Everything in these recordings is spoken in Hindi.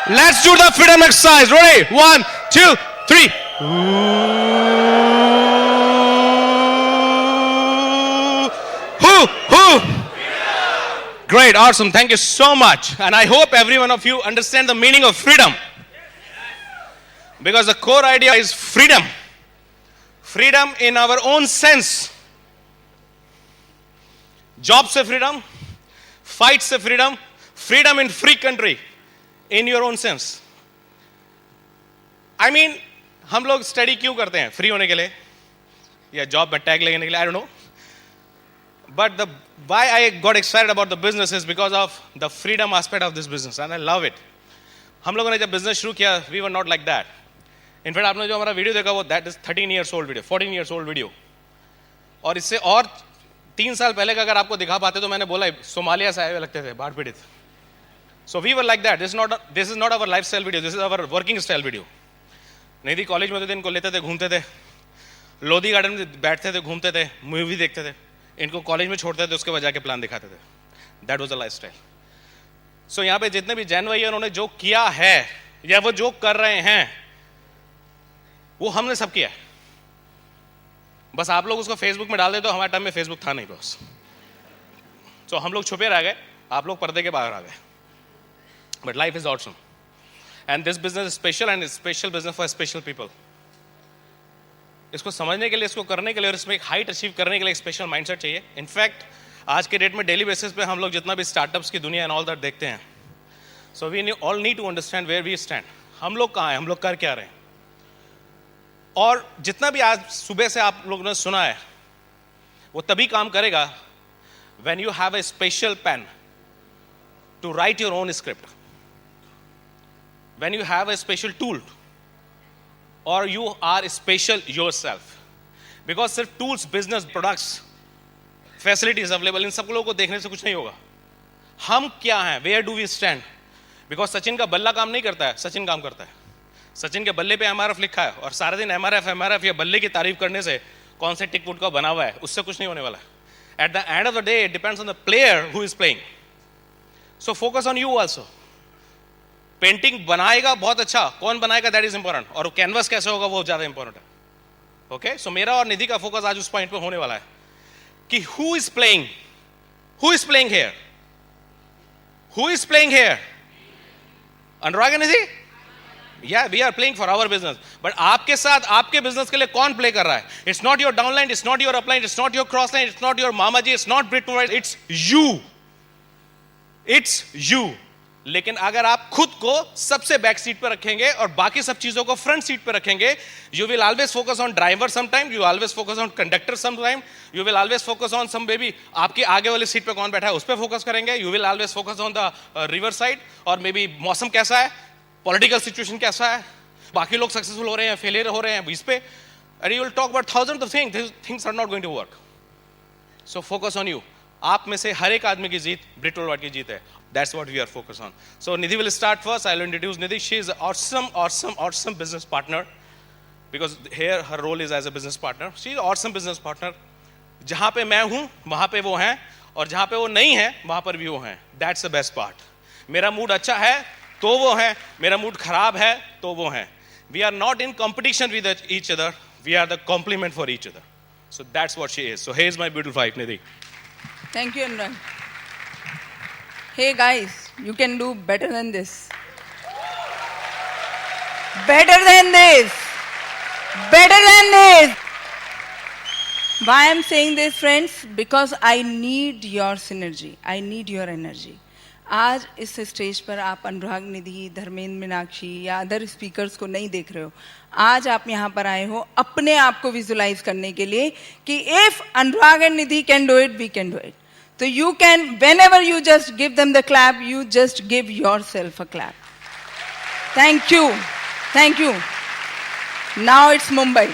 Let's do the freedom exercise. Ready? 1, 2, 3. Great, awesome. Thank you so much. And I hope every one of you understand the meaning of freedom. Because the core idea is freedom. Freedom in our own sense. Job se freedom, fight se freedom, freedom in free country. In your own sense. I mean, हम लोग स्टडी क्यों करते हैं? फ्री होने के लिए या जॉब में टैग लेने के लिए? I don't know. But the why I got excited about the business is because of the freedom aspect of this business, and I love it. हम लोगों ने जब बिजनेस शुरू किया, we were not like that. In fact, आपने जो हमारा वीडियो देखा वो that is 13 years old video, 14 years old video. और इससे और 3 साल पहले का अगर आपको दिखा पाते तो मैंने बोला सोमालिया से आए हुए लगते थे, बाढ़ पीड़ित. So we were like that. This is not our lifestyle video. This is our working style video. Nidhi college में तो इनको लेते थे, घूमते थे, लोधी गार्डन में बैठते थे, घूमते थे, मूवी देखते थे, इनको कॉलेज में छोड़ते थे, उसके बाद जाके प्लान दिखाते थे. That was the lifestyle. So यहाँ पे जितने भी जैन भाई उन्होंने जो किया है या वो जो कर रहे हैं वो हमने सब किया है. बस आप लोग उसको फेसबुक में डाल दे तो हमारे टाइम में फेसबुक था नहीं बस. So हम लोग छुपे रह गए, आप लोग पर्दे के बाहर आ गए. But life is awesome. And this business is special and it's special business for special people. इसको समझने के लिए, इसको करने के लिए और इसमें एक हाइट अचीव करने के लिए एक स्पेशल माइंडसेट चाहिए. इनफैक्ट आज के डेट में डेली बेसिस पे हम लोग जितना भी स्टार्टअप्स की दुनिया एंड ऑल दैट देखते हैं, so we all need to understand where we stand. हम लोग कहाँ हैं, हम लोग कर क्या रहे हैं. और जितना भी आज सुबह से आप लोगों ने सुना है वो तभी काम करेगा when you have a special pen to write your own script. When you have a special tool or you are special yourself, because सिर्फ tools, business, products, facilities available इन सब लोगों को देखने से कुछ नहीं होगा. हम क्या हैं, where do we stand? Because Sachin का बल्ला काम नहीं करता है, सचिन काम करता है. सचिन के बल्ले पे MRF लिखा है और सारे दिन MRF या बल्ले की तारीफ करने से कौन से टिक वुड का बना हुआ है उससे कुछ नहीं होने वाला है. At the end of the day, it depends on the player who is playing. So focus on you also. Painting बनाएगा बहुत अच्छा, कौन बनाएगा दैट इज इंपॉर्टेंट, और कैनवस कैसे होगा वो ज्यादा इंपॉर्टेंट है. ओके, सो मेरा और निधि का फोकस आज उस पॉइंट पे होने वाला है कि who is playing here, who is playing here. Anurag and Nidhi, yeah we are playing for our business. But आपके साथ आपके बिजनेस के लिए कौन प्ले कर रहा है? It's not your downline, it's not your upline, it's not your cross line, it's not your मामा जी, it's not Brit, it's you. It's you. लेकिन अगर आप खुद को सबसे बैक सीट पर रखेंगे और बाकी सब चीजों को फ्रंट सीट पर रखेंगे, you will always focus on driver sometime, you always focus on conductor sometime, you will always focus on some baby. आपके आगे वाली सीट पे कौन बैठा है उस पर फोकस करेंगे. You will always focus on the river side और मे बी मौसम कैसा है, पॉलिटिकल सिचुएशन कैसा है, बाकी लोग सक्सेसफुल हो रहे हैं, फेलियर हो रहे हैं इस पे, and you will talk about thousand of things are not going to work. So focus on you. आप में से हर एक आदमी की जीत ब्रिट वर्ल्डवाइड की जीत है. That's what we are focused on. So Nidhi will start first. I'll introduce Nidhi. She is an awesome business partner, because here her role is as a business partner. She is an awesome business partner. जहाँ पे मैं हूँ वहाँ पे वो हैं, और जहाँ पे वो नहीं है वहाँ पर भी वो हैं. That's the best part. मेरा मूड अच्छा है तो वो हैं, मेरा मूड खराब है तो वो हैं. We are not in competition with each other. We are the complement for each other. So that's what she is. So here's my beautiful wife, Nidhi. Thank you, Anurag. Hey guys, you can do better than this. Better than this. Better than this. Why I'm saying this, friends? Because I need your synergy. I need your energy. आज इस स्टेज पर आप अनुराग, निधि, धर्मेंद्र, मीनाक्षी या अदर स्पीकर्स को नहीं देख रहे हो. आज आप यहाँ पर आए हो अपने आप को विजुलाइज करने के लिए कि if Anurag and Nidhi can do it, we can do it. So you can, whenever you just give them the clap, you just give yourself a clap. Thank you. Thank you. Now it's Mumbai.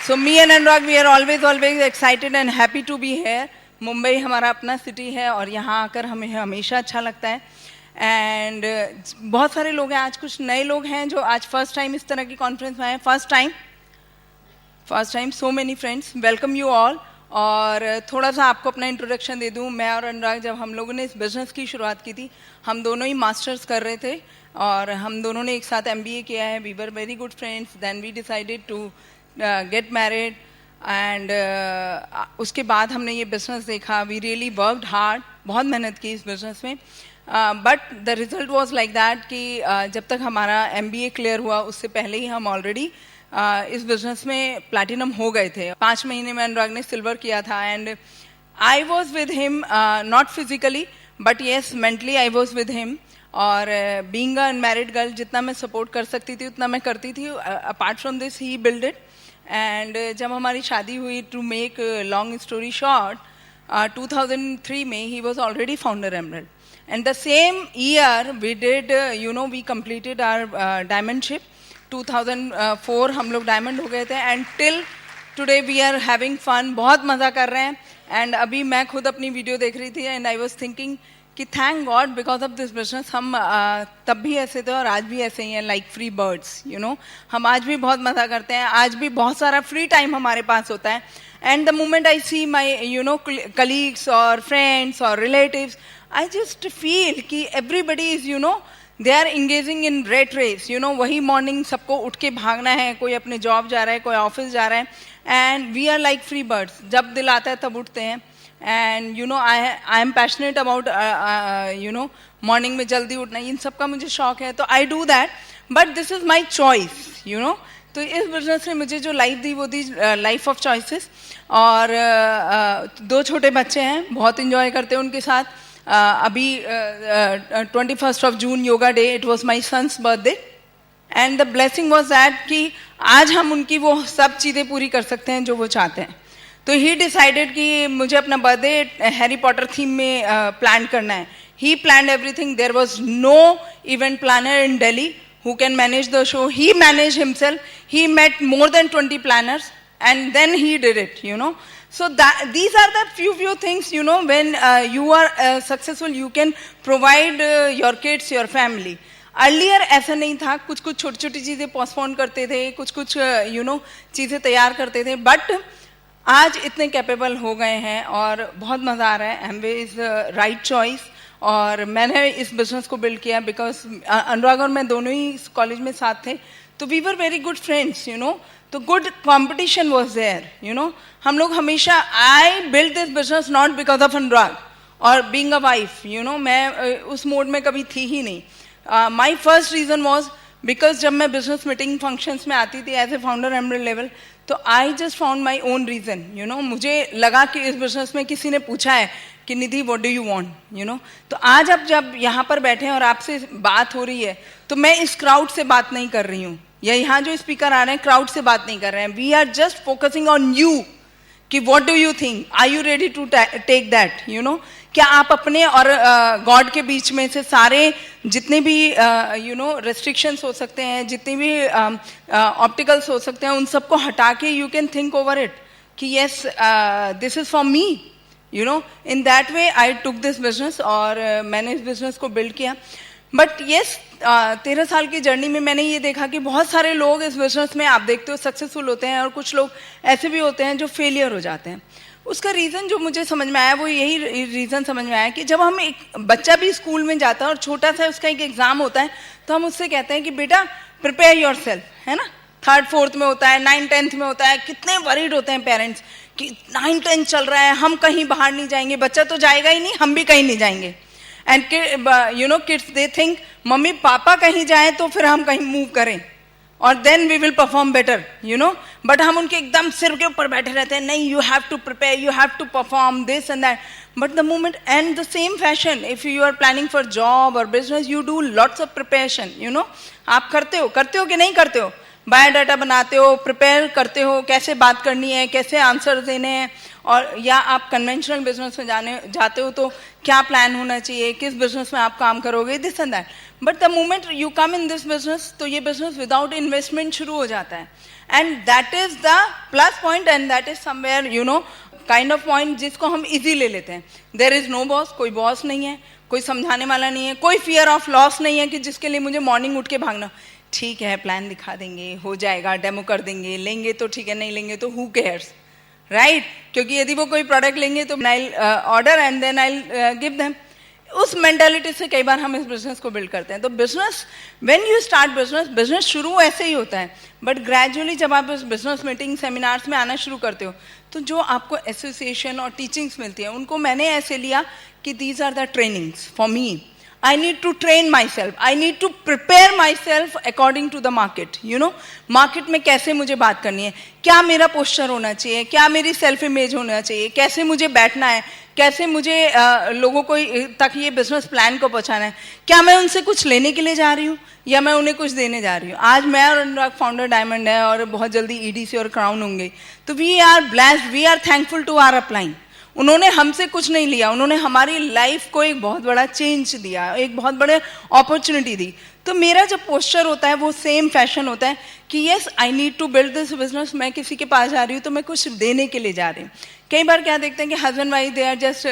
So me and Anurag, we are always excited and happy to be here. Mumbai हमारा अपना सिटी है और यहाँ आकर हमें हमेशा अच्छा लगता है. एंड बहुत सारे लोग हैं, आज कुछ नए लोग हैं जो आज फर्स्ट टाइम इस तरह की कॉन्फ्रेंस में आए. First time, so many friends, welcome you all. और थोड़ा सा आपको अपना इंट्रोडक्शन दे दूं, मैं और अनुराग जब हम लोगों ने इस बिज़नेस की शुरुआत की थी, हम दोनों ही मास्टर्स कर रहे थे और हम दोनों ने एक साथ MBA किया है. We were very good friends. Then we decided to get married and उसके बाद हमने ये बिज़नेस देखा. वी रियली वर्कड हार्ड, बहुत मेहनत की इस बिज़नेस में. But the result was like that कि जब तक हमारा MBA क्लियर हुआ उससे पहले ही हम ऑलरेडी इस बिज़नेस में प्लैटिनम हो गए थे. 5 महीने में अनुराग ने सिल्वर किया था and I was with him, not physically but yes mentally I was with him. और बीइंग अ अनमैरिड गर्ल जितना मैं सपोर्ट कर सकती थी उतना मैं करती थी. Apart from this he build it. And जब हमारी शादी हुई, to make long story short, 2003 में he was already founder emerald. And the same year we did, we completed our diamondship. 2004 हम लोग diamond हो गए थे and till today we are having fun. बहुत मज़ा कर रहे हैं. And अभी मैं खुद अपनी वीडियो देख रही थी and I was thinking कि thank God because of this business हम तब भी ऐसे थे और आज भी ऐसे ही हैं, like free birds, हम आज भी बहुत मज़ा करते हैं. आज भी बहुत सारा फ्री टाइम हमारे पास होता है. And the moment I see my colleagues or friends or relatives, I just feel कि everybody is, they are engaging in rat race. वही morning सबको उठ के भागना है, कोई अपने job जा रहा है, कोई office जा रहा है. And we are like free birds. जब दिल आता है तब उठते हैं. And I am passionate about morning में जल्दी उठना, इन सब का मुझे शौक है, तो I do that. But this is my choice, तो इस बिजनेस ने मुझे जो लाइफ दी वो दी लाइफ ऑफ चॉइसेस. और 2 छोटे बच्चे हैं, बहुत इंजॉय करते हैं उनके साथ. अभी 21st of June yoga day, it was my sons birthday and the blessing was that कि आज हम उनकी वो सब चीज़ें पूरी कर सकते हैं जो वो चाहते हैं. तो ही डिसाइडेड कि मुझे अपना बर्थडे हैरी पॉटर थीम में प्लान करना है. He plan everything. There was no event planner in Delhi who can manage the show. He managed himself. He met more than 20 planners and then he did it, So these are the few things, when you are successful, you can provide your kids, your family. Earlier ऐसा नहीं था, कुछ छोटी चीज़ें postpone करते थे, कुछ चीज़ें तैयार करते थे. But आज इतने capable हो गए हैं और बहुत मज़ा आ रहा है. Amway is the right choice. और मैंने इस बिज़नेस को बिल्ड किया बिकॉज अनुराग और मैं दोनों ही इस कॉलेज में साथ थे, तो we were very good friends, तो गुड कंपटीशन वाज देयर, हम लोग हमेशा. I build this business not because of Anurag और बीइंग अ वाइफ, मैं उस मोड में कभी थी ही नहीं. My first reason was because जब मैं बिजनेस मीटिंग फंक्शंस में आती थी as a founder emerald level, तो I just found my own reason. मुझे लगा कि इस बिजनेस में किसी ने पूछा है कि निधि व्हाट डू यू वांट, तो आज आप जब यहाँ पर बैठे हैं और आपसे बात हो रही है, तो मैं इस क्राउड से बात नहीं कर रही हूँ, या यहाँ जो स्पीकर आ रहे हैं क्राउड से बात नहीं कर रहे हैं. We are just focusing on you कि what do you think, are you ready to take that, क्या आप अपने और गॉड के बीच में से सारे जितने भी रेस्ट्रिक्शंस हो सकते हैं, जितने भी ऑप्टिकल्स हो सकते हैं, उन सबको हटा के you can think over it कि yes this is for me. in that way I took this business और मैंने इस बिजनेस को बिल्ड किया. बट येस 13 साल की जर्नी में मैंने ये देखा कि बहुत सारे लोग इस बिजनेस में आप देखते हो सक्सेसफुल होते हैं और कुछ लोग ऐसे भी होते हैं जो फेलियर हो जाते हैं. उसका रीज़न जो मुझे समझ में आया वो यही रीज़न समझ में आया कि जब हम एक बच्चा भी स्कूल में जाता है और छोटा सा उसका एक एग्ज़ाम होता है, तो हम उससे कहते हैं कि बेटा प्रिपेयर योर सेल्फ, है ना. 3rd 4th में होता है, 9th 10th में होता है, कितने वरीड होते हैं पेरेंट्स कि 9th 10th चल रहा है, हम कहीं बाहर नहीं जाएंगे, बच्चा तो जाएगा ही नहीं, हम भी कहीं नहीं जाएंगे. And kids they think mummy papa कहीं जाएं तो फिर हम कहीं मूव करें और then we will perform better, but हम उनके एकदम सिर के ऊपर बैठे रहते हैं, नहीं you have to prepare, you have to perform this and that. But the moment and the same fashion if you are planning for job और business, you do lots of preparation. आप करते हो कि नहीं करते हो, बायोडाटा बनाते हो, प्रिपेयर करते हो, कैसे बात करनी है, कैसे आंसर देने हैं, और या आप कन्वेंशनल बिजनेस में जाते हो तो क्या प्लान होना चाहिए, किस बिजनेस में आप काम करोगे, this and that. But the moment you come in this business, तो ये बिजनेस विदाउट इन्वेस्टमेंट शुरू हो जाता है. And that is the plus point and that is somewhere kind of point जिसको हम इजी ले लेते हैं. देयर इज नो बॉस, कोई बॉस नहीं है, कोई समझाने वाला नहीं है, कोई फियर ऑफ लॉस नहीं है कि जिसके लिए मुझे मॉर्निंग उठ के भागना. ठीक है प्लान दिखा देंगे, हो जाएगा, डेमो कर देंगे, लेंगे तो ठीक है, नहीं लेंगे तो हु केयर्स, राइट? क्योंकि यदि वो कोई प्रोडक्ट लेंगे तो I order and then I give them. उस मेंटालिटी से कई बार हम इस बिजनेस को बिल्ड करते हैं। तो business, when you start business, business शुरू ऐसे ही होता है, बट ग्रेजुअली जब आप इस बिजनेस मीटिंग सेमिनार्स में आना शुरू करते हो तो जो आपको एसोसिएशन और टीचिंग्स मिलती है उनको मैंने ऐसे लिया कि these are the trainings for me. I need to train myself. I need to prepare myself according to the market. You know, market में कैसे मुझे बात करनी है, क्या मेरा पोस्चर होना चाहिए, क्या मेरी सेल्फ इमेज होना चाहिए, कैसे मुझे बैठना है, कैसे मुझे लोगों को तक ये बिजनेस प्लान को पहुंचाना है, क्या मैं उनसे कुछ लेने के लिए जा रही हूँ या मैं उन्हें कुछ देने जा रही हूँ। आज मैं और अनुराग फाउंडर डायमंड है और बहुत जल्दी EDC और क्राउन होंगे, तो we are blessed, we are thankful to our upline. उन्होंने हमसे कुछ नहीं लिया, उन्होंने हमारी लाइफ को एक बहुत बड़ा चेंज दिया, एक बहुत बड़े अपॉर्चुनिटी दी। तो मेरा जब पोस्चर होता है वो सेम फैशन होता है कि yes I need to build this business. मैं किसी के पास जा रही हूँ तो मैं कुछ देने के लिए जा रही हूँ। कई बार क्या देखते हैं कि husband wife they are just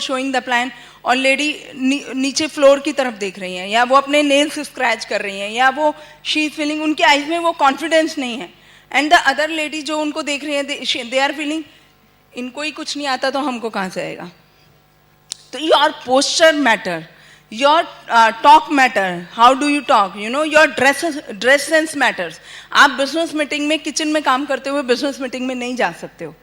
showing the plan और लेडी नीचे फ्लोर की तरफ देख रही हैं, या वो अपने नेल्स स्क्रैच कर रही हैं, या वो शी इज फीलिंग, उनके आईज में वो कॉन्फिडेंस नहीं है। एंड द अदर लेडी जो उनको देख रही है, दे आर फीलिंग इनको ही कुछ नहीं आता तो हमको कहाँ से आएगा। तो your posture matter, your talk matter, how do you talk, your dress sense matters. आप बिजनेस मीटिंग में किचन में काम करते हुए बिजनेस मीटिंग में नहीं जा सकते हो,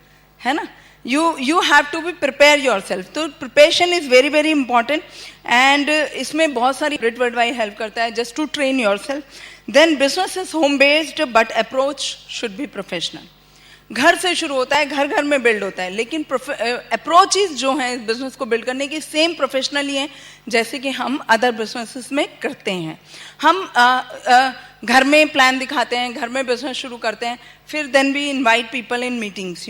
है ना। You have to be prepare yourself. तो preparation is very very important and इसमें बहुत सारी वर्ड वाई हेल्प करता है just to train yourself. Then business is home based but approach should be professional. घर से शुरू होता है, घर घर में बिल्ड होता है, लेकिन अप्रोचेस जो हैं इस बिजनेस को बिल्ड करने की सेम प्रोफेशनली हैं जैसे कि हम अदर बिजनेसेस में करते हैं। हम घर में प्लान दिखाते हैं, घर में बिजनेस शुरू करते हैं, फिर then we invite people in meetings,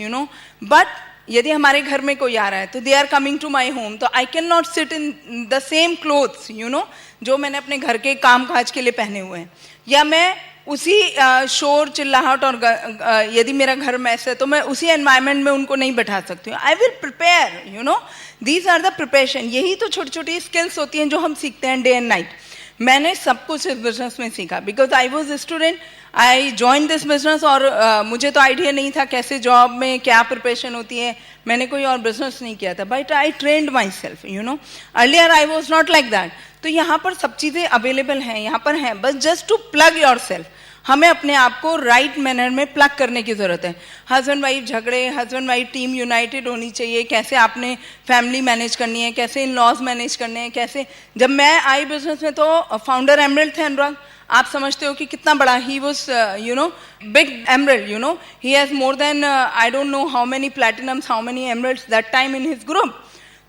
but यदि हमारे घर में कोई आ रहा है तो they are coming to my home, तो I can not sit in the same clothes जो मैंने अपने घर के काम काज के लिए पहने हुए हैं, या मैं उसी शोर चिल्लाहट और यदि मेरा घर मैस है तो मैं उसी एनवायरनमेंट में उनको नहीं बैठा सकती हूँ। I will prepare, these are the preparation. यही तो छोटी छोटी स्किल्स होती हैं जो हम सीखते हैं डे एंड नाइट। मैंने सब कुछ इस बिजनेस में सीखा because I was student, I join this business और मुझे तो आइडिया नहीं था कैसे जॉब में क्या प्रिपरेशन होती है, मैंने कोई और बिजनेस नहीं किया था, but I trend my self, earlier I was not like that. तो यहाँ पर सब चीज़ें अवेलेबल हैं, यहाँ पर हैं, बस just to plug yourself. हमें अपने आप को राइट मैनर में प्लग करने की ज़रूरत है। हस्बैंड वाइफ झगड़े, हस्बैंड वाइफ टीम यूनाइटेड होनी चाहिए, कैसे आपने फैमिली मैनेज करनी है, कैसे इन लॉज मैनेज करने हैं, कैसे। जब मैं आई बिजनेस में तो फाउंडर एमरल्ड थे अनुराग, आप समझते हो कि कितना बड़ा he was, big emerald, he has more than I don't know how many platinums, how many emeralds that time in his group.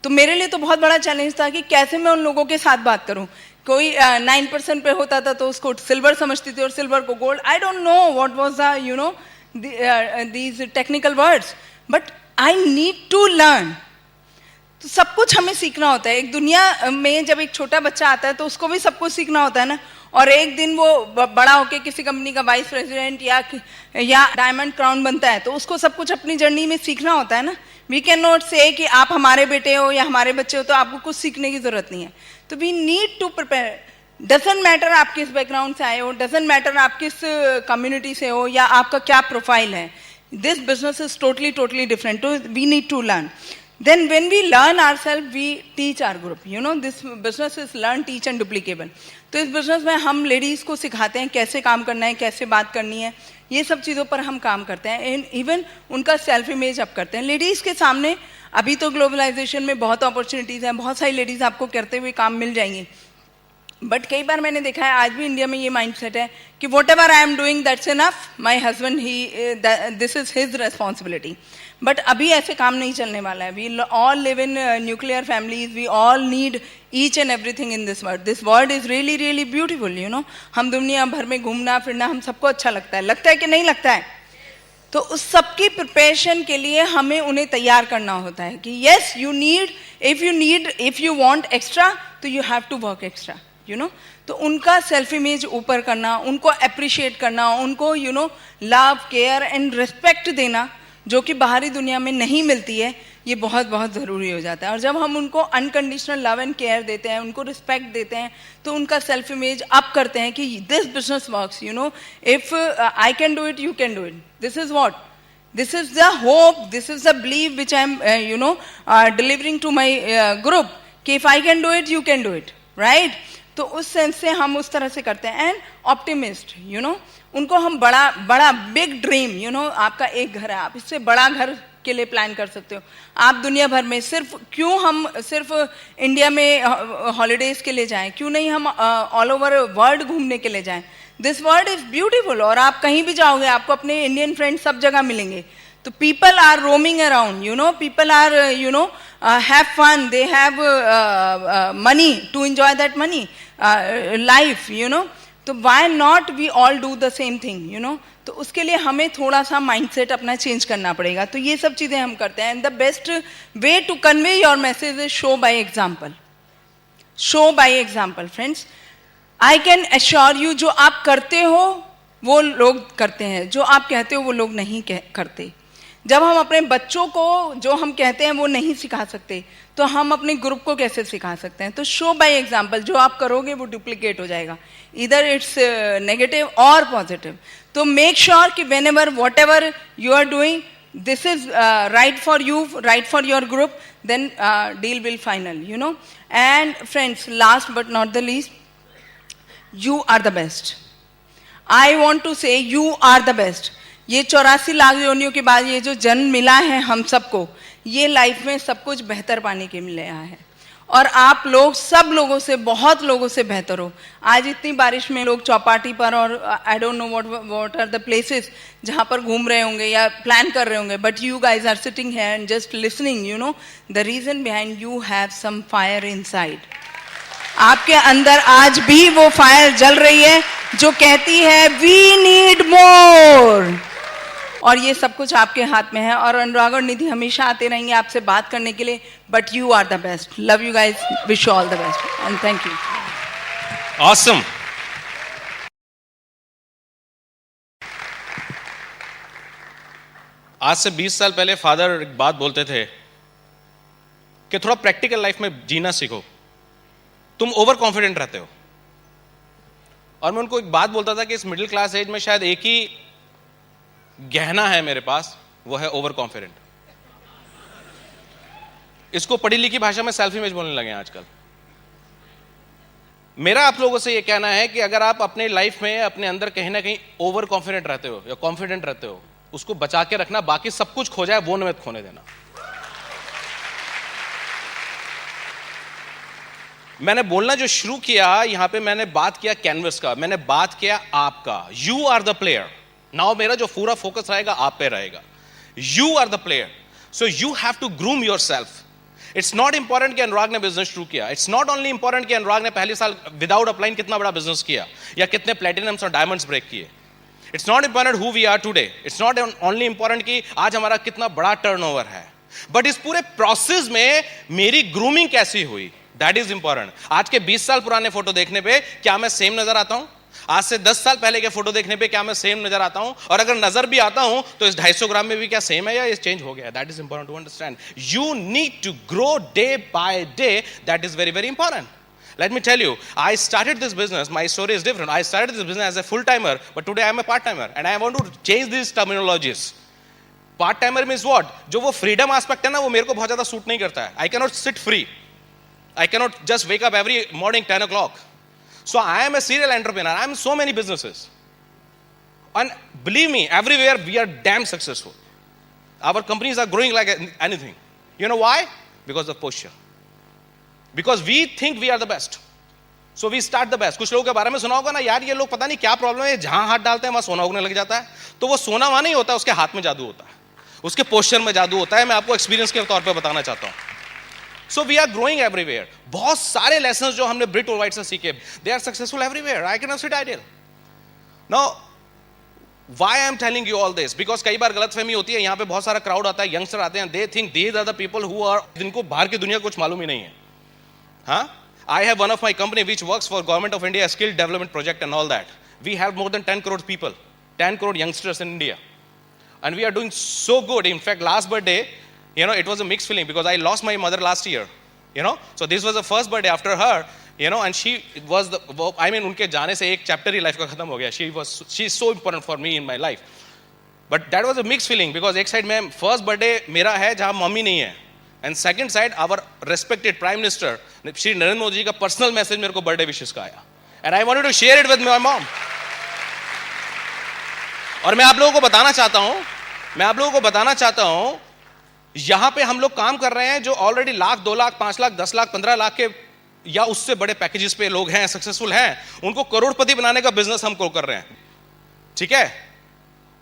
तो मेरे लिए तो बहुत बड़ा चैलेंज था कि कैसे मैं उन लोगों के साथ बात करूं। कोई 9% पे होता था तो उसको सिल्वर समझती थी और सिल्वर को gold. I don't know what was the these technical words, but I need to learn. तो सब कुछ हमें सीखना होता है। एक दुनिया में जब एक छोटा बच्चा आता है तो उसको भी सब कुछ सीखना होता है ना, और एक दिन वो बड़ा होके किसी कंपनी का वाइस प्रेसिडेंट या डायमंड क्राउन बनता है तो उसको सब कुछ अपनी जर्नी में सीखना होता है ना। वी कैन नॉट से कि आप हमारे बेटे हो या हमारे बच्चे हो तो आपको कुछ सीखने की जरूरत नहीं है। तो we need to prepare. Doesn't matter आप किस बैकग्राउंड से आए हो, डजंट मैटर आप किस कम्युनिटी से हो या आपका क्या प्रोफाइल है, this business is totally different. तो we need to learn. Then when we learn ourselves, we teach our group. This business is learn, teach and duplicable. तो इस बिजनेस में हम लेडीज़ को सिखाते हैं कैसे काम करना है, कैसे बात करनी है, ये सब चीज़ों पर हम काम करते हैं। इवन उनका सेल्फ इमेज अप करते हैं। लेडीज़ के सामने अभी तो ग्लोबलाइजेशन में बहुत अपॉर्चुनिटीज़ हैं, बहुत सारी लेडीज़ आपको करते हुए काम मिल जाएंगी, बट कई बार मैंने देखा है आज भी इंडिया में ये माइंडसेट है कि whatever I am doing that's enough, my husband he this is his responsibility. But अभी ऐसे काम नहीं चलने वाला है। We all live in nuclear families, we all need each and everything in this world. This world is really beautiful. हम दुनिया भर में घूमना फिरना हम सबको अच्छा लगता है कि नहीं लगता है? तो उस सबकी प्रिपरेशन के लिए हमें उन्हें तैयार करना होता है कि yes you need, if you want extra तो you have to work extra. तो उनका सेल्फ इमेज ऊपर करना, उनको अप्रिशिएट करना, उनको लव केयर एंड रिस्पेक्ट देना जो कि बाहरी दुनिया में नहीं मिलती है, ये बहुत बहुत ज़रूरी हो जाता है। और जब हम उनको अनकंडीशनल लव एंड केयर देते हैं, उनको रिस्पेक्ट देते हैं, तो उनका सेल्फ इमेज अप करते हैं कि this business works, if I can do it, you can do it, this is what This is the hope, this is the belief which I am, delivering to my group. कि if I can do it, you can do it, right? तो उस सेंस से हम उस तरह से करते हैं. एंड ऑप्टिमिस्ट, उनको हम बड़ा बिग ड्रीम, आपका एक घर है, आप इससे बड़ा घर के लिए प्लान कर सकते हो. आप दुनिया भर में हम सिर्फ इंडिया में हॉलीडेज के लिए जाएं, क्यों नहीं हम ऑल ओवर वर्ल्ड घूमने के लिए जाएं. दिस वर्ल्ड इज ब्यूटीफुल, और आप कहीं भी जाओगे आपको अपने इंडियन फ्रेंड्स सब जगह मिलेंगे. तो people are roaming around, people are have fun, they have money to enjoy that money, life, तो why not we all do the same thing, तो उसके लिए हमें थोड़ा सा माइंडसेट अपना चेंज करना पड़ेगा. तो ये सब चीजें हम करते हैं. And the best way to convey your message is show by example. Show by example friends. I can assure you, जो आप करते हो वो लोग करते हैं, जो आप कहते हो वो लोग नहीं करते. जब हम अपने बच्चों को जो हम कहते हैं वो नहीं सिखा सकते, तो हम अपने ग्रुप को कैसे सिखा सकते हैं. तो शो बाय एग्जाम्पल, जो आप करोगे वो डुप्लीकेट हो जाएगा, इधर इट्स नेगेटिव और पॉजिटिव. तो मेक श्योर कि whenever whatever you are doing, this is right for you, right for your group, then deal will final. And friends, last but not the least, you are the best. I want to say you are the best. ये 84 लाख योनियों के बाद ये जो जन्म मिला है हम सबको, ये लाइफ में सब कुछ बेहतर पाने के मिले है. और आप लोग सब लोगों से, बहुत लोगों से बेहतर हो. आज इतनी बारिश में लोग चौपाटी पर और I don't know what are the places जहाँ पर घूम रहे होंगे या प्लान कर रहे होंगे, but you guys are sitting here and just listening. The reason behind you have some fire inside. आपके अंदर आज भी वो फायर जल रही है जो कहती है वी नीड मोर. और ये सब कुछ आपके हाथ में है. और अनुराग और निधि हमेशा आते रहेंगे आपसे बात करने के लिए. But you are the best. Love you guys, wish you all the best and thank you. Awesome. आज से 20 साल पहले फादर एक बात बोलते थे कि थोड़ा प्रैक्टिकल लाइफ में जीना सीखो, तुम ओवर कॉन्फिडेंट रहते हो. और मैं उनको एक बात बोलता था कि इस मिडिल क्लास एज में शायद एक ही गहना है मेरे पास, वो है ओवर कॉन्फिडेंट. इसको पढ़ी लिखी भाषा में सेल्फ इमेज बोलने लगे हैं आजकल. मेरा आप लोगों से ये कहना है कि अगर आप अपने लाइफ में अपने अंदर कहीं ना कहीं ओवर कॉन्फिडेंट रहते हो या कॉन्फिडेंट रहते हो, उसको बचा के रखना. बाकी सब कुछ खो जाए वो न मत खोने देना. मैंने बोलना जो शुरू किया यहां पे, मैंने बात किया कैनवस का, मैंने बात किया आपका. You are the player. Now मेरा जो पूरा फोकस रहेगा आप पे रहेगा. You are the player, so you have to groom yourself. It's not important कि अनुराग ने बिजनेस शुरू किया. इट्स नॉट ओनली इंपॉर्टेंट कि अनुराग ने पहले साल विदाउट अपलाइन कितना बड़ा बिजनेस किया या कितने प्लेटिनम्स और डायमंड्स ब्रेक किए. It's not important who we are today. It's not only important कि आज हमारा कितना बड़ा टर्नओवर है. बट इस पूरे प्रोसेस में मेरी ग्रूमिंग कैसी हुई, दैट इज इंपॉर्टेंट. आज के 20 साल पुराने फोटो देखने पे क्या मैं सेम नजर आता हूं? आज से 10 साल पहले के फोटो देखने पे क्या मैं सेम नजर आता हूं? और अगर नजर भी आता हूं तो इस 250 ग्राम में भी क्या सेम है या ये चेंज हो गया? That is important to understand. You need to grow day by day. That is very very important. Let me tell you, I started this business, my story is different. I started this business as a full-timer, but today I am a part-timer. And I want to change these terminologies. Part-timer means what? जो वो freedom aspect है ना, वो मेरे को बहुत ज़्यादा सूट नहीं करता है. I cannot sit free. I cannot just wake up every morning 10 o'clock. So I am a serial entrepreneur. I am so many businesses. And believe me, everywhere we are damn successful. Our companies are growing like anything. You know why? Because of posture. Because we think we are the best. So we start the best. कुछ लोगों के बारे में सुना होगा ना, यार ये लोग पता नहीं क्या प्रॉब्लम है, जहां हाथ डालते हैं वहां सोना उगने लग जाता है. तो वो सोना वहां नहीं होता, उसके हाथ में जादू होता है, उसके पोस्चर में जादू होता है. मैं आपको एक्सपीरियंस के तौर पे बताना चाहता हूं. So we are growing everywhere. बहुत सारे lessons जो हमने ब्रिट और वाइट से सीखे, they are successful everywhere. I cannot sit idle. Now, why I am telling you all this? Because कई बार गलतफहमी होती है. यहाँ पे बहुत सारा क्राउड आता है, यंगस्टर आते हैं, they think these are the people who are, जिनको बाहर की दुनिया कुछ मालूम ही नहीं है. हाँ, I have one of my company which works for Government of India skill development project and all that. We have more than 10 crore people, 10 crore youngsters in India, and we are doing so good. In fact, last birthday, it was a mixed feeling because I lost my mother last year. So this was the first birthday after her. And she was उनके जाने से एक चैप्टर ही लाइफ का खत्म हो गया. She is so important for me in my life. But that was a mix feeling, because एक साइड में फर्स्ट बर्थडे मेरा है जहां मम्मी नहीं है, and second side our respected prime minister Shri Narendra Modi ji का पर्सनल मैसेज मेरे को बर्थडे विशेस का आया, and I wanted to share it with my mom. और मैं आप लोगों को बताना चाहता हूं, यहां पे हम लोग काम कर रहे हैं जो ऑलरेडी लाख, 2 लाख, 5 लाख, 10 लाख, 15 लाख के या उससे बड़े पैकेजेस पे लोग हैं, सक्सेसफुल हैं, उनको करोड़पति बनाने का बिजनेस हम कर रहे हैं. ठीक है.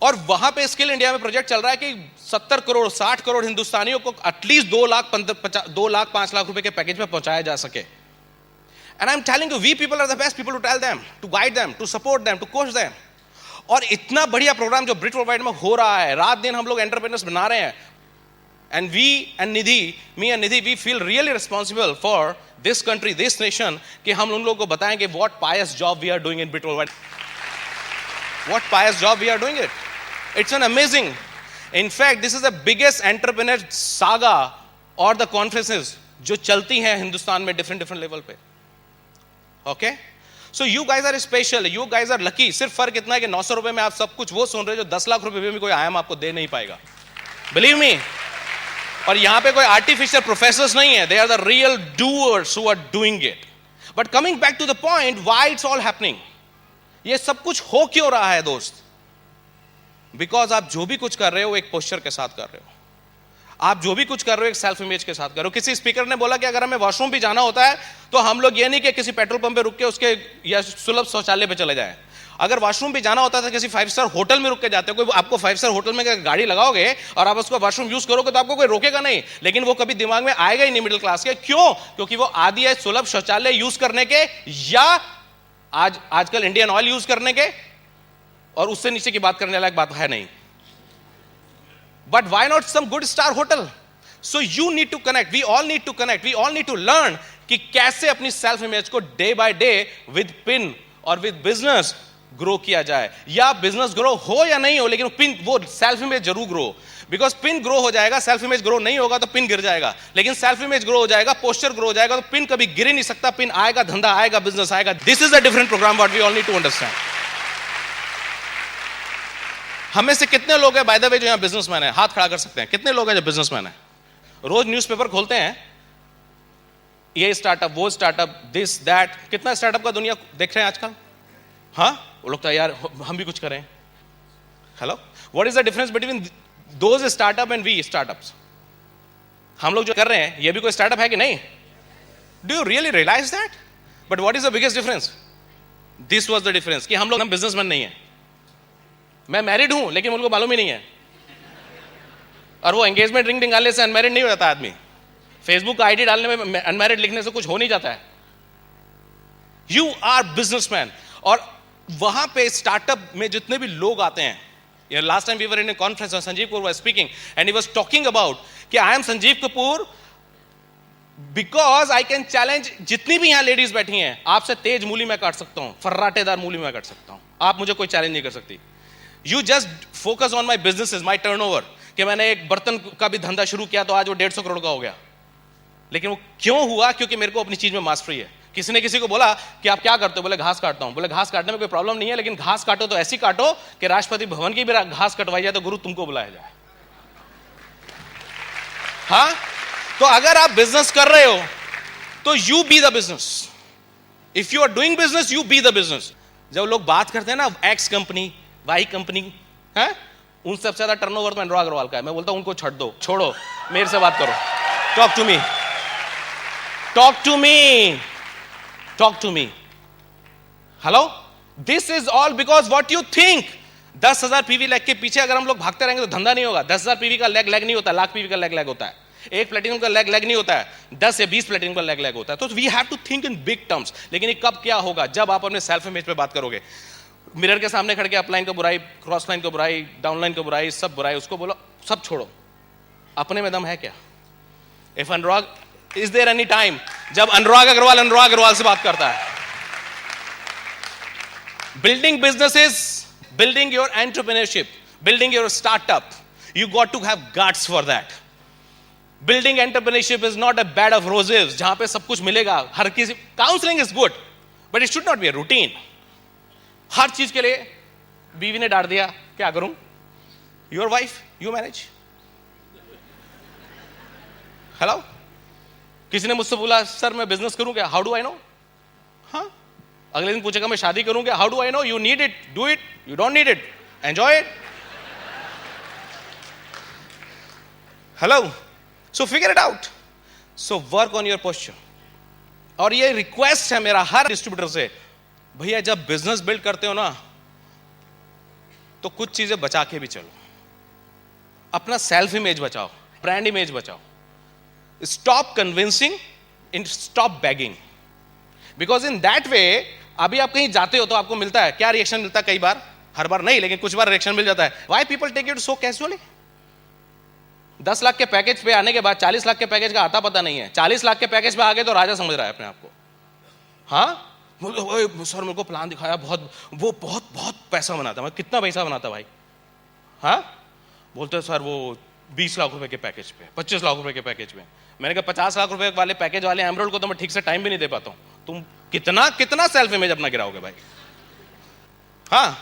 और वहां पे स्किल इंडिया में प्रोजेक्ट चल रहा है कि 70 करोड़ 60 करोड़ हिंदुस्तानियों को एटलीस्ट 2 लाख 5 लाख रुपए के पैकेज में पहुंचाया जा सके. And I am telling you, we people are the best people to tell them, to guide them, to support them, to coach them. और इतना बढ़िया प्रोग्राम जो ब्रिट वर्ल्ड वाइड में हो रहा है, रात दिन हम लोग एंटरप्रेन्योर्स बना रहे हैं. And me and Nidhi, we feel really responsible for this country, this nation, कि हम उन लोगों को बताएं कि what pious job we are doing in Brit Worldwide. What pious job we are doing it. It's an amazing. In fact, this is the biggest entrepreneur saga or the conferences जो चलती हैं हिंदुस्तान में different level पे. Okay? So you guys are special, you guys are lucky. सिर्फ फर्क इतना है कि 900 रुपए में आप सब कुछ वो सुन रहे हो जो 10 लाख रुपए में कोई आयाम आपको दे नहीं पाएगा. Believe me. और यहां पे कोई आर्टिफिशियल प्रोफेसर्स नहीं है, they are the real doers who are doing it. But coming back to the point, why it's all happening, ये सब कुछ हो क्यों रहा है दोस्त? बिकॉज आप जो भी कुछ कर रहे हो एक पोस्चर के साथ कर रहे हो, आप जो भी कुछ कर रहे हो एक सेल्फ इमेज के साथ कर रहे हो. किसी स्पीकर ने बोला कि अगर हमें वॉशरूम भी जाना होता है तो हम लोग ये नहीं कि किसी पेट्रोल पंप पे रुक के उसके या सुलभ शौचालय पे चले जाएं. अगर वॉशरूम भी जाना होता है तो किसी 5 स्टार होटल में रुक के जाते हो. कोई आपको 5 स्टार होटल में गाड़ी लगाओगे और आप उसको वॉशरूम यूज करोगे तो आपको कोई रोकेगा नहीं, लेकिन वो कभी दिमाग में आएगा ही नहीं मिडिल क्लास के. क्यों? क्योंकि वो आदी है सुलभ शौचालय यूज करने के या आजकल इंडियन ऑयल यूज करने के, और उससे नीचे की बात करने लायक बात है नहीं. But why not some good star hotel? So you need to connect, we all need to connect, we all need to learn कि कैसे अपनी सेल्फ इमेज को day by day with pin और विद बिजनेस ग्रो किया जाए. या बिजनेस ग्रो हो या नहीं हो, लेकिन पिन, वो सेल्फ इमेज जरूर ग्रो. बिकॉज पिन ग्रो हो जाएगा, सेल्फ इमेज ग्रो नहीं होगा तो पिन गिर जाएगा. लेकिन सेल्फ इमेज ग्रो हो जाएगा, पोस्चर ग्रो हो जाएगा तो पिन कभी गिर ही नहीं सकता. पिन आएगा, धंधा आएगा, बिजनेस आएगा. This is a different program what we all need to understand. हमें से कितने लोग हैं बाय द वे जो यहां बिजनेसमैन है? हाथ खड़ा कर सकते हैं. कितने लोग हैं जो बिजनेसमैन है? रोज न्यूज़पेपर खोलते हैं, ये स्टार्टअप, वो स्टार्टअप, दिस दैट. कितना स्टार्टअप का दुनिया देख रहे हैं आजकल? हाँ, वो लोग तो यार हम भी कुछ करें. Hello, what is the difference between those startup and we startups? हम लोग जो कर रहे हैं ये भी कोई स्टार्टअप है कि नहीं? Do you really realize that? But what is the biggest difference? This was the difference कि हम लोग बिजनेसमैन नहीं है. मैं मैरिड हूं लेकिन उनको मालूम ही नहीं है. और वो एंगेजमेंट रिंग डालने से अनमैरिड नहीं हो जाता आदमी. फेसबुक आईडी डालने में अनमैरिड लिखने से कुछ हो नहीं जाता है. You are businessman. और वहां पे स्टार्टअप में जितने भी लोग आते हैं, last time we were in a conference, Sanjeev Kapoor was speaking and he was talking about कि I am Sanjeev Kapoor because I can challenge. जितनी भी यहां लेडीज बैठी हैं, आपसे तेज मूली मैं काट सकता हूं, फर्राटेदार मूली मैं काट सकता हूं. आप मुझे कोई चैलेंज नहीं कर सकती. You just focus on my business, my turnover. कि मैंने एक बर्तन का भी धंधा शुरू किया तो आज वो 150 करोड़ का हो गया. लेकिन वो क्यों हुआ? क्योंकि मेरे को अपनी चीज में मास्टरी है. किसी ने किसी को बोला कि आप क्या करते हो? बोले घास काटता हूं. बोले घास काटने में कोई प्रॉब्लम नहीं है, लेकिन घास काटो तो ऐसी काटो कि राष्ट्रपति भवन की भी घास कटवाई जाए तो गुरु तुमको बुलाया जाए. हाँ, तो अगर आप बिजनेस कर रहे हो तो you be the business. If you are doing business, you be the business. जब लोग बात करते हैं ना एक्स कंपनी, वाई कंपनी, है उन सबसे ज्यादा टर्नओवर तो अनुराग अग्रवाल का है. मैं बोलता हूं उनको छोड़ो, मेरे से बात करो. Talk to me, talk to me, talk to me. Hello, this is all because what you think. 10,000 PV leg के पीछे अगर हम लोग भागते रहेंगे तो धंधा नहीं होगा. 10,000 पीवी का लेग नहीं होता, लाख पीवी का लेग होता है. एक प्लेटिनम का लेग नहीं होता है, 10 या 20 प्लेटिनम का लेग होता है. तो we have to think in big terms. लेकिन ये कब क्या होगा? जब आप अपने सेल्फ इमेज पे बात करोगे. मिरर के सामने खड़े के अपलाइन को बुराई, क्रॉस लाइन को बुराई, डाउनलाइन को बुराई, सब बुराई, उसको बोलो सब छोड़ो. अपने में दम है क्या? If Anurag, is there any time जब अनुराग अग्रवाल से बात करता है? Building businesses, building your entrepreneurship, building your startup, you got to have guts for that. Building entrepreneurship is not a bed of roses जहां पे सब कुछ मिलेगा. हर किसी, counselling is good but it should not be a routine. हर चीज के लिए बीवी ने डांट दिया, क्या करूं? Your wife, you manage. Hello, किसी ने मुझसे बोला सर मैं बिजनेस करूं क्या, हाउ डू आई नो? हाँ, अगले दिन पूछेगा मैं शादी करूं क्या, how do I know? You need it, do it, you don't need it, enjoy it. Hello, so figure it out, so work on your posture. और ये रिक्वेस्ट है मेरा हर डिस्ट्रीब्यूटर से, भैया जब बिजनेस बिल्ड करते हो ना तो कुछ चीजें बचा के भी चलो। अपना सेल्फ इमेज बचाओ, ब्रांड इमेज बचाओ। Stop convincing in, stop bagging, because in that way अभी आप कहीं जाते हो तो आपको मिलता है क्या रिएक्शन मिलता है, कई बार, हर बार नहीं लेकिन कुछ बार रिएक्शन मिल जाता है। Why people take it so casually? 10 lakh के पैकेज पे आने के बाद 40 लाख के पैकेज का आता पता नहीं है। 40 लाख के पैकेज पे आगे तो राजा समझ रहा है अपने आप को। हाँ, सर मेरे को प्लान दिखाया, वो बहुत पैसा बनाता। मैं कितना पैसा बनाता भाई? हाँ, बोलते सर वो 20 लाख रुपए के पैकेज पे, 25 लाख रुपए के पैकेज पे। मैंने कहा 50 लाख रुपए वाले पैकेज वाले एमरोल को तो मैं ठीक से टाइम भी नहीं दे पाता हूं। तुम कितना सेल्फ इमेज अपना गिराओगे भाई? हाँ,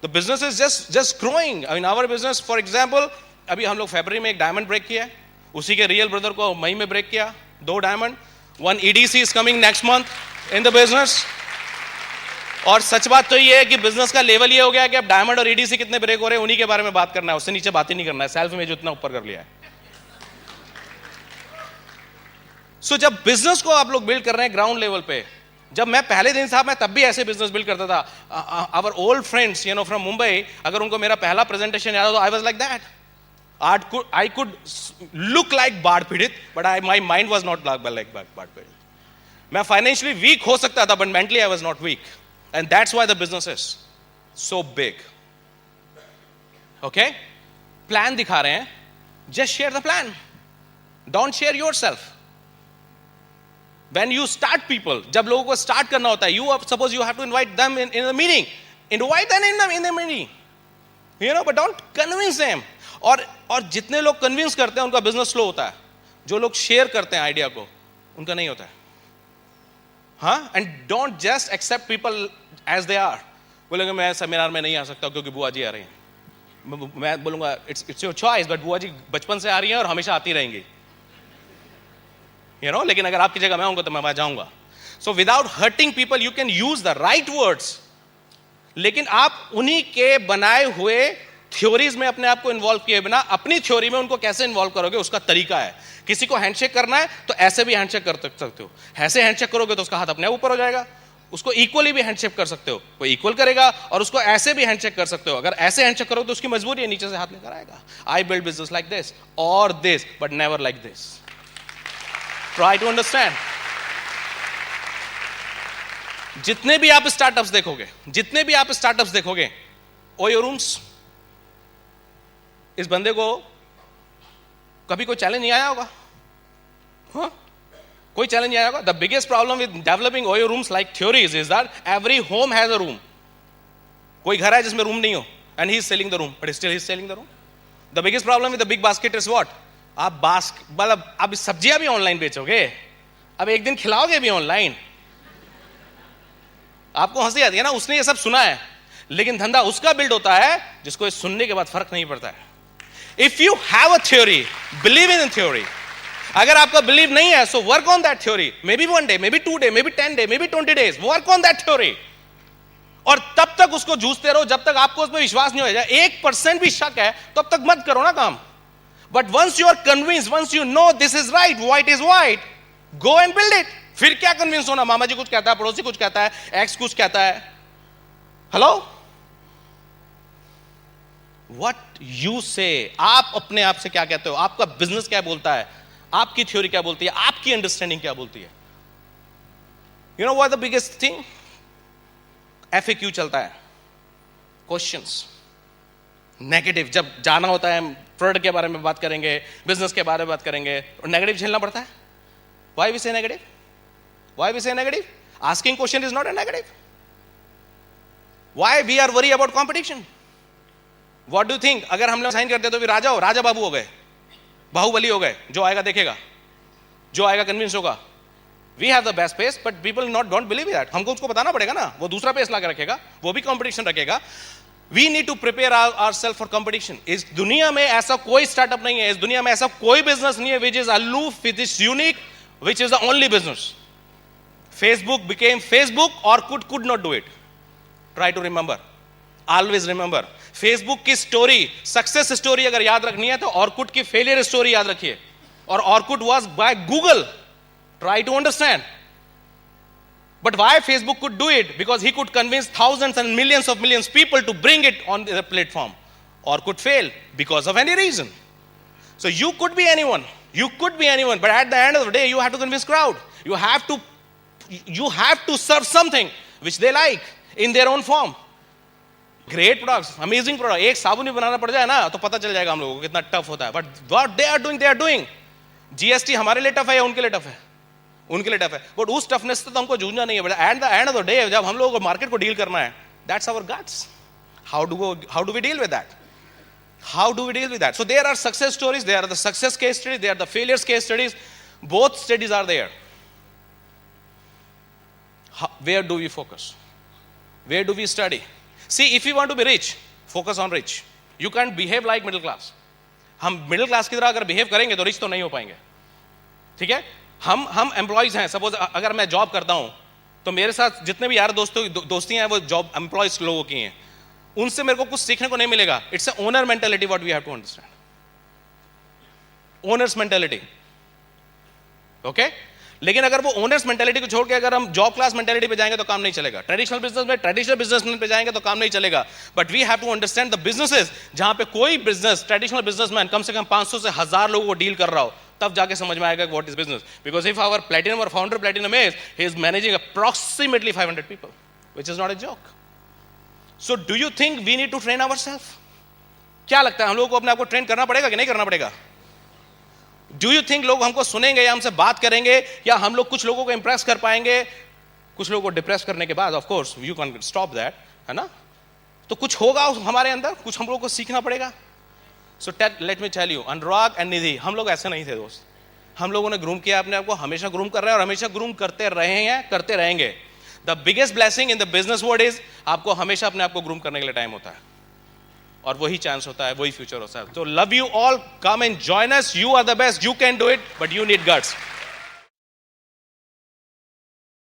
the business is just growing. In our business for example, अभी हम लोग फरवरी में एक डायमंड ब्रेक किया, उसी के रियल ब्रदर को मई में ब्रेक किया, 2 diamond. 1 EDC is coming next month in the business. और सच बात तो ये है कि बिजनेस का लेवल ये हो गया कि अब डायमंड और EDC कितने ब्रेक हो रहे हैं उन्हीं के बारे में बात करना है, उससे नीचे बात ही नहीं करना है। सेल्फ इमेज उतना ऊपर कर लिया है। सो जब बिजनेस को आप लोग बिल्ड कर रहे हैं ग्राउंड लेवल पे, जब मैं पहले दिन साहब मैं तब भी ऐसे बिजनेस बिल्ड करता था। Our old friends you know from Mumbai, अगर उनको मेरा पहला प्रेजेंटेशन याद हो तो I was like that. I could look like बाढ़ पीड़ित, but my mind was not like बाढ़ पीड़ित। मैं फाइनेंशियली वीक हो सकता था, but mentally I was not weak, and that's why the business is so big. Okay? Plan दिखा रहे हैं, just share the plan. Don't share yourself. When you start people, जब लोगों को start करना होता है, suppose you have to invite them in the meeting. Invite them in the meeting. You know, but don't convince them. और जितने लोग कन्विंस करते हैं उनका बिजनेस स्लो होता है। जो लोग शेयर करते हैं आइडिया को, उनका नहीं होता है। हाँ, and don't just accept people as they are. बोलेंगे मैं सेमिनार में नहीं आ सकता क्योंकि बुआ जी आ रही हैं। मैं बोलूंगा इट्स योर चॉइस, बट बुआ जी बचपन से आ रही हैं और हमेशा आती रहेंगी, यू नो। लेकिन अगर आपकी जगह मैं होऊंगा तो मैं वहां जाऊंगा। So without hurting people you can use the right words, लेकिन आप उन्हीं के बनाए हुए थ्योरीज में अपने आप को इन्वॉल्व किए बिना अपनी थ्योरी में उनको कैसे इन्वॉल्व करोगे, उसका तरीका है। किसी को हैंडशेक करना है तो ऐसे भी हैंडशेक कर सकते हो, ऐसे हैंडशेक करोगे तो उसका हाथ अपने आप ऊपर हो जाएगा। उसको इक्वली भी हैंडशेक कर सकते हो, कोई इक्वल करेगा, और उसको ऐसे भी हैंडशेक कर सकते हो। अगर ऐसे हैंडशेक करोगे तो उसकी मजबूरी है, नीचे से हाथ लेकर आएगा। I build business like this और this, but never like this. Try to understand. जितने भी आप स्टार्टअप्स देखोगे, ओयो रूम्स, इस बंदे को कभी कोई चैलेंज नहीं आया होगा। हाँ? कोई चैलेंज नहीं आया होगा। The biggest problem with developing OYO rooms like theories is that every home has a room. कोई घर है जिसमें रूम नहीं हो, and he is selling the room, but still he is selling the room. The biggest problem with the big basket is what? मतलब अब सब्जियां भी ऑनलाइन बेचोगे, अब एक दिन खिलाओगे भी ऑनलाइन। आपको हंसी आती है ना, उसने ये सब सुना है, लेकिन धंधा उसका बिल्ड होता है जिसको इस सुनने के बाद फर्क नहीं पड़ता है। If you have a theory, believe in theory. अगर आपका बिलीव नहीं है, so work on that theory. Maybe 1 day, maybe 2 days, maybe 10 days, maybe 20 days. Work on that theory. और तब तक उसको जूझते रहो जब तक आपको उस पर विश्वास नहीं हो जाए। 1% भी शक है तब तक मत करो ना काम। But once you are convinced, once you know this is right, white is white, go and build it. फिर क्या कन्विंस होना? मामा जी कुछ कहता है, पड़ोसी कुछ कहता है, एक्स कुछ कहता है। हेलो, What you say, आप अपने आप से क्या कहते हो, आपका बिजनेस क्या बोलता है, आपकी थ्योरी क्या बोलती है, आपकी अंडरस्टैंडिंग क्या बोलती है। You know what the biggest thing? FAQ चलता है, क्वेश्चंस नेगेटिव। जब जाना होता है प्रोडक्ट के बारे में बात करेंगे, बिजनेस के बारे में बात करेंगे, और नेगेटिव झेलना पड़ता है। Why we say negative? Why we say negative? Asking question is not a negative. Why we are worried about competition? What do you think? अगर हम लोग साइन करते तो भी राजा बाबू हो गए, बाहुबली हो गए, जो आएगा देखेगा, जो आएगा कन्विंस होगा। We have the best pace, but people don't believe that. हमको उसको बताना पड़ेगा ना, वो दूसरा पेस ला के रखेगा, वो भी कंपटीशन रखेगा। We need to prepare ourselves for competition. इस दुनिया में ऐसा कोई स्टार्टअप नहीं है, इस दुनिया में ऐसा कोई बिजनेस नहीं है which is aloof, which is unique, which is the only business. Facebook became Facebook, Orkut could not do it. Try to remember. Always remember. Facebook की स्टोरी, सक्सेस स्टोरी अगर याद रखनी है तो Orkut की फेलियर स्टोरी याद रखिए. और Orkut was by Google. Try to understand. But why Facebook could do it? Because he could convince thousands and millions people to bring it on the platform. Orkut failed because of any reason. So you could be anyone. You could be anyone. But at the end of the day, you have to convince crowd. You have to serve something which they like in their own form. Great products, amazing product. एक साबुन भी बनाना पड़ जाए ना तो पता चल जाएगा हम लोगों को कितना टफ होता है. But what they are doing. GST हमारे लिए टफ है या उनके लिए टफ है? उनके लिए टफ है. बट उस टफनेस से तो हमको जूझना नहीं है. But at the end of the day जब हम लोगों को मार्केट को डील करना है, that's our guts. How do we deal with that? How do we deal with that? So there are success stories, there are the success case studies, there are the failures case studies. Both studies are there. Where do we focus? Where do we study? See, if you want to be rich, focus on rich. You can't behave like middle class. हम मिडिल क्लास की तरह अगर बिहेव करेंगे तो रिच तो नहीं हो पाएंगे. ठीक है? हम एम्प्लॉयज हैं. सपोज अगर मैं जॉब करता हूं तो मेरे साथ जितने भी यार दोस्ती हैं वो जॉब एम्प्लॉयज लोगों की हैं. उनसे मेरे को कुछ सीखने को नहीं मिलेगा. It's a owner mentality what we have to understand. Owners mentality. Okay. लेकिन अगर वो ओनर्स मेंटालिटी को छोड़ के अगर हम जॉब क्लास मेंटालिटी पे जाएंगे तो काम नहीं चलेगा. ट्रेडिशनल बिजनेसमैन पे जाएंगे तो काम नहीं चलेगा. But we have to understand the businesses जहां पे कोई बिजनेस ट्रेडिशनल बिजनेसमैन कम से कम 500 से 1000 लोगों को डील कर रहा हो, तब जाके समझ में आएगा what is business. Because if our platinum और founder platinum he is managing approximately 500 people, which is not a joke. So do you think we need to train ourselves? क्या लगता है हम लोगों को अपने आप को ट्रेन करना पड़ेगा कि नहीं करना पड़ेगा? Do you think लोग हमको सुनेंगे या हमसे बात करेंगे या हम लोग कुछ लोगों को इंप्रेस कर पाएंगे? कुछ लोगों को डिप्रेस करने के बाद of course you can stop that, है ना? तो कुछ होगा हमारे अंदर, कुछ हम लोग को सीखना पड़ेगा. So let me tell you, Anurag and Nidhi हम लोग ऐसे नहीं थे दोस्त. हम लोगों ने ग्रूम किया अपने आप को, हमेशा ग्रूम कर रहे हैं और हमेशा ग्रूम करते रहे हैं, करते रहेंगे. The biggest blessing in the business world is आपको हमेशा अपने आप को ग्रूम करने के लिए टाइम होता है और वही चांस होता है, वही फ्यूचर होता है. तो love you all, come and join us. You are the best, you can do it, but you need guts.